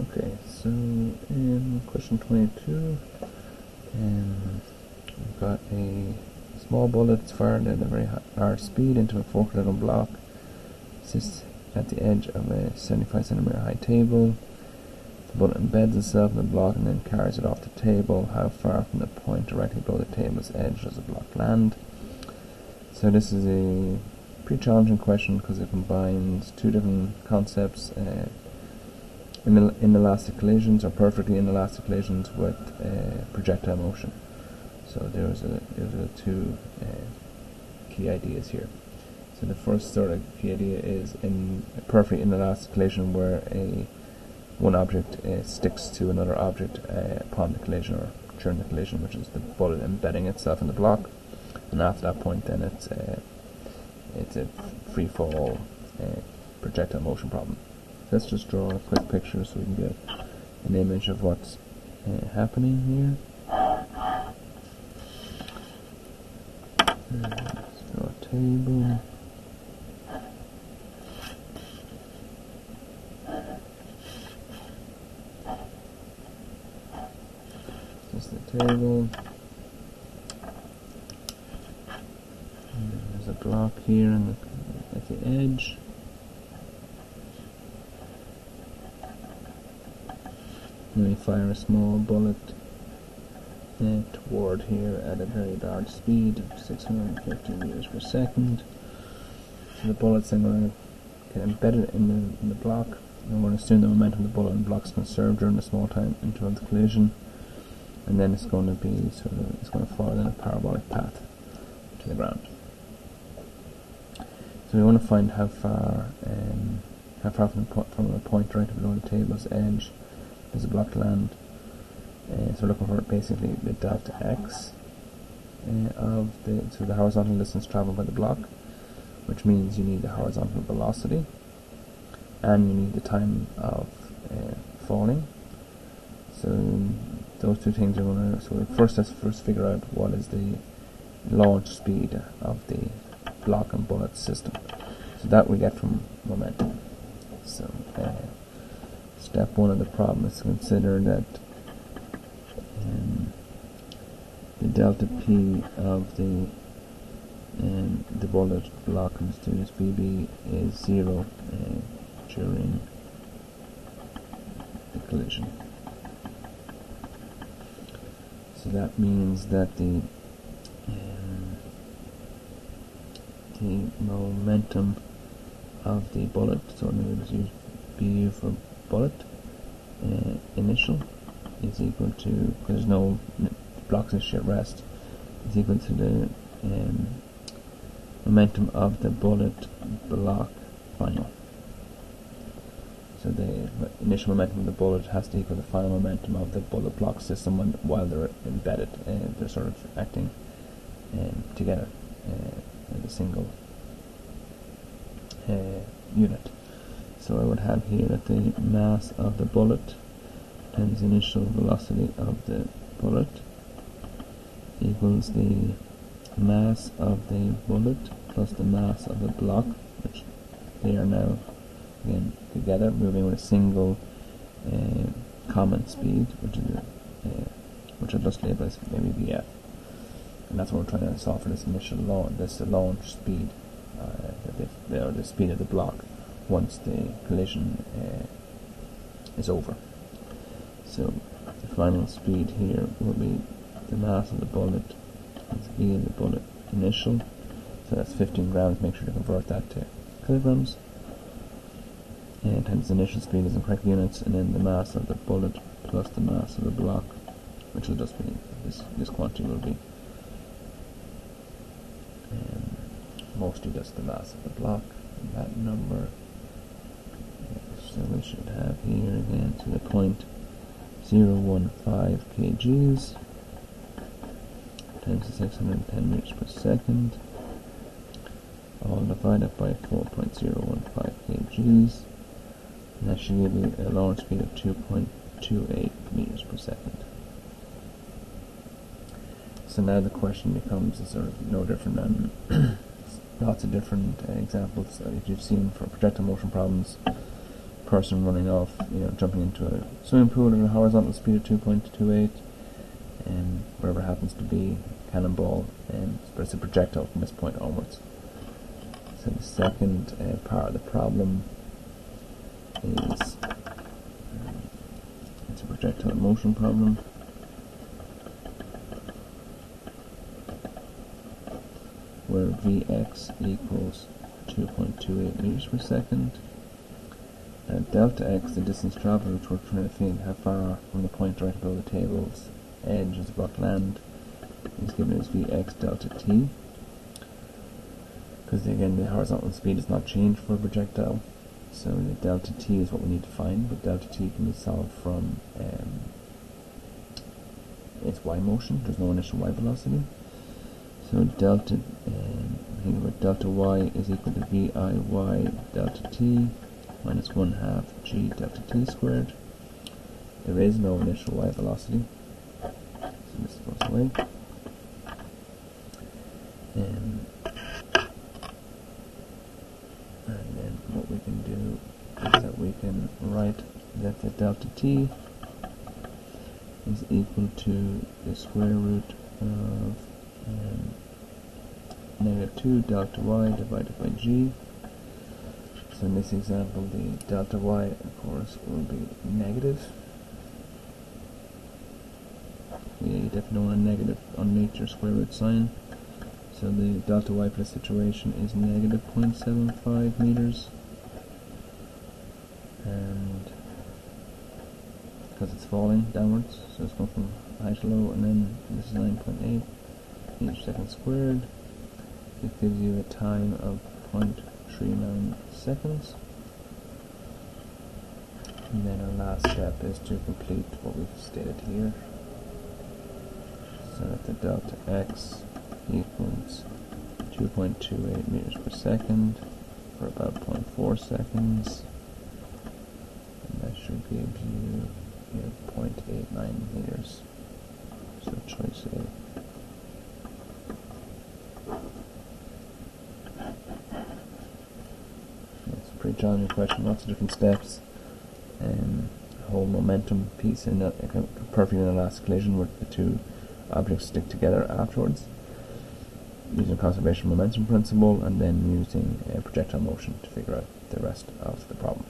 Okay, so in question 22, we've got a small bullet that's fired at a very large speed into a 4-kilogram block. Sits at the edge of a 75 centimeter high table. The bullet embeds itself in the block and then carries it off the table. How far from the point directly below the table's edge does the block land? So this is a pretty challenging question because it combines two different concepts. Inelastic collisions, or perfectly inelastic collisions, with projectile motion. So there's two key ideas here. So the first sort of key idea is in a perfect inelastic collision where one object sticks to another object upon the collision or during the collision, which is the bullet embedding itself in the block, and after that point then it's a free fall projectile motion problem. Let's just draw a quick picture so we can get an image of what's happening here. Let's draw a table. This is the table. And there's a block here at the edge. And we fire a small bullet toward here at a very large speed of 650 meters per second. So the bullet's then going to get embedded in the block, and we're going to assume the momentum of the bullet and block is conserved during the small time interval of the collision, and then it's going to be it's going to follow in a parabolic path to the ground. So we want to find how far from the point directly below the table's edge does the block land. So we're looking for basically the delta x of the horizontal distance traveled by the block, which means you need the horizontal velocity and you need the time of falling. So those two things are going to. So let's first figure out what is the launch speed of the block and bullet system. So that we get from momentum. So step one of the problem is to consider that the delta p of the bullet block and student's VB is 0 during the collision. So that means that the momentum of the bullet, so I'm going to use BU for bullet, initial, is equal to, because there's no blocks at rest, is equal to the momentum of the bullet block final. So the initial momentum of the bullet has to equal the final momentum of the bullet block system while they're embedded. They're sort of acting together in a single unit. So I would have here that the mass of the bullet times the initial velocity of the bullet equals the mass of the bullet plus the mass of the block, which they are now again together moving with a single common speed, which I'll just label as maybe Vf, and that's what we're trying to solve for, this initial launch speed, or the speed of the block once the collision is over. So the final speed here will be the mass of the bullet times v of the bullet initial, so that's 15 grams, make sure to convert that to kilograms, and times the initial speed is in correct units, and then the mass of the bullet plus the mass of the block, which will just be, this quantity will be mostly just the mass of the block, and that number, so we should have here again to the point 0.015 kgs times the 610 meters per second, all divided by 4.015 kgs, and that should give you a launch speed of 2.28 meters per second. So now the question becomes sort of no different than lots of different examples that you've seen for projectile motion problems. person running off, jumping into a swimming pool at a horizontal speed of 2.28, and wherever it happens to be, cannonball, but it's a projectile from this point onwards. So the second part of the problem is it's a projectile motion problem. Where Vx equals 2.28 meters per second, and delta x, the distance travelled, which we're trying to find how far from the point right above the table's edge is about land, is given as Vx delta t, because again the horizontal speed is not changed for a projectile, so the delta t is what we need to find, but delta t can be solved from its y motion. There's no initial y velocity. So delta, think about delta y is equal to VIY delta t minus 1/2 g delta t squared. There is no initial y velocity, so this goes away. And then what we can do is that we can write that the delta t is equal to the square root of -2 delta y divided by g. So in this example, the delta y, of course, will be negative. You definitely want a negative underneath your square root sign. So the delta y for this situation is negative 0.75 meters. And because it's falling downwards, so it's going from high to low, and then this is 9.8 meters per second squared. It gives you a time of 0.39 seconds. And then our last step is to complete what we've stated here. So that the delta x equals 2.28 meters per second for about 0.4 seconds. And that should give you 0.89 meters. So choice A. Pretty challenging question, lots of different steps, and a whole momentum piece in a perfect inelastic collision where the two objects stick together afterwards, using conservation momentum principle, and then using projectile motion to figure out the rest of the problem.